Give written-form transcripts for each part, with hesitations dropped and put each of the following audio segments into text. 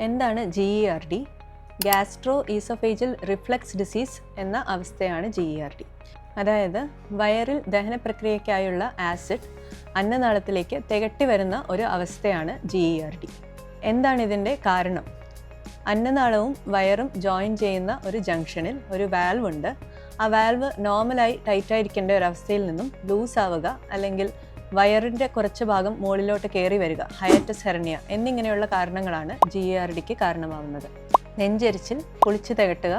എന്താണ് GERD? Gastro oesophageal reflux disease എന്ന അവസ്ഥയാണ് GERD. അതായത് വയറിൽ ദഹന പ്രക്രിയയ്ക്കായുള്ള ആസിഡ് അന്നനാളത്തിലേക്ക് തികട്ടി വരുന്ന ഒരു അവസ്ഥയാണ് GERD. എന്താണ് ഇതിൻ്റെ കാരണം? അന്നനാളവും വയറും ജോയിൻ ചെയ്യുന്ന ഒരു ജംഗ്ഷനിൽ ഒരു വാൽവ് ഉണ്ട്. ആ വാൽവ് നോർമലായി ടൈറ്റായിരിക്കേണ്ട ഒരവസ്ഥയിൽ നിന്നും ലൂസ് ആവുക, അല്ലെങ്കിൽ വയറിൻ്റെ കുറച്ച് ഭാഗം മുകളിലോട്ട് കയറി വരിക, ഹയറ്റസ് ഹെർണിയ എന്നിങ്ങനെയുള്ള കാരണങ്ങളാണ് GERDക്ക് കാരണമാവുന്നത്. നെഞ്ചെരിച്ചിൽ, കുളിച്ചു തികട്ടുക,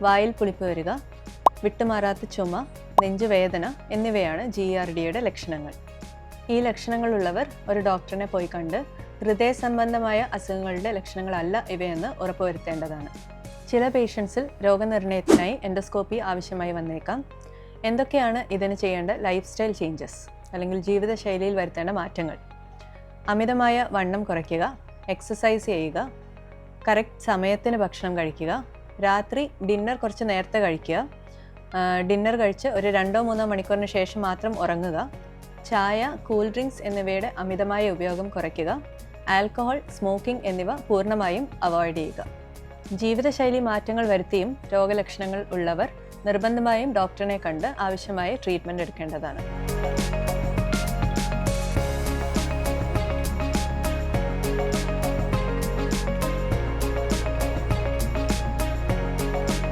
വായിൽ പുളിപ്പ് വരിക, വിട്ടുമാറാത്ത ചുമ, നെഞ്ചുവേദന എന്നിവയാണ് GERDയുടെ ലക്ഷണങ്ങൾ. ഈ ലക്ഷണങ്ങളുള്ളവർ ഒരു ഡോക്ടറിനെ പോയി കണ്ട് ഹൃദയ സംബന്ധമായ അസുഖങ്ങളുടെ ലക്ഷണങ്ങളല്ല ഇവയെന്ന് ഉറപ്പുവരുത്തേണ്ടതാണ്. ചില പേഷ്യൻസിൽ രോഗനിർണയത്തിനായി എൻഡോസ്കോപ്പി ആവശ്യമായി വന്നേക്കാം. എന്തൊക്കെയാണ് ഇതിന് ചെയ്യേണ്ട ലൈഫ് സ്റ്റൈൽ ചേഞ്ചസ് അല്ലെങ്കിൽ ജീവിതശൈലിയിൽ വരുത്തേണ്ട മാറ്റങ്ങൾ? അമിതമായ വണ്ണം കുറയ്ക്കുക, എക്സസൈസ് ചെയ്യുക, കറക്റ്റ് സമയത്തിന് ഭക്ഷണം കഴിക്കുക, രാത്രി ഡിന്നർ കുറച്ച് നേരത്തെ കഴിക്കുക, ഡിന്നർ കഴിച്ച് ഒരു 2-3 മണിക്കൂറിന് ശേഷം മാത്രം ഉറങ്ങുക, ചായ, കൂൾ ഡ്രിങ്ക്സ് എന്നിവയുടെ അമിതമായ ഉപയോഗം കുറയ്ക്കുക, ആൽക്കഹോൾ, സ്മോക്കിംഗ് എന്നിവ പൂർണ്ണമായും അവോയ്ഡ് ചെയ്യുക. ജീവിതശൈലി മാറ്റങ്ങൾ വരുത്തിയും രോഗലക്ഷണങ്ങൾ ഉള്ളവർ നിർബന്ധമായും ഡോക്ടറിനെ കണ്ട് ആവശ്യമായ ട്രീറ്റ്മെൻറ്റ് എടുക്കേണ്ടതാണ്.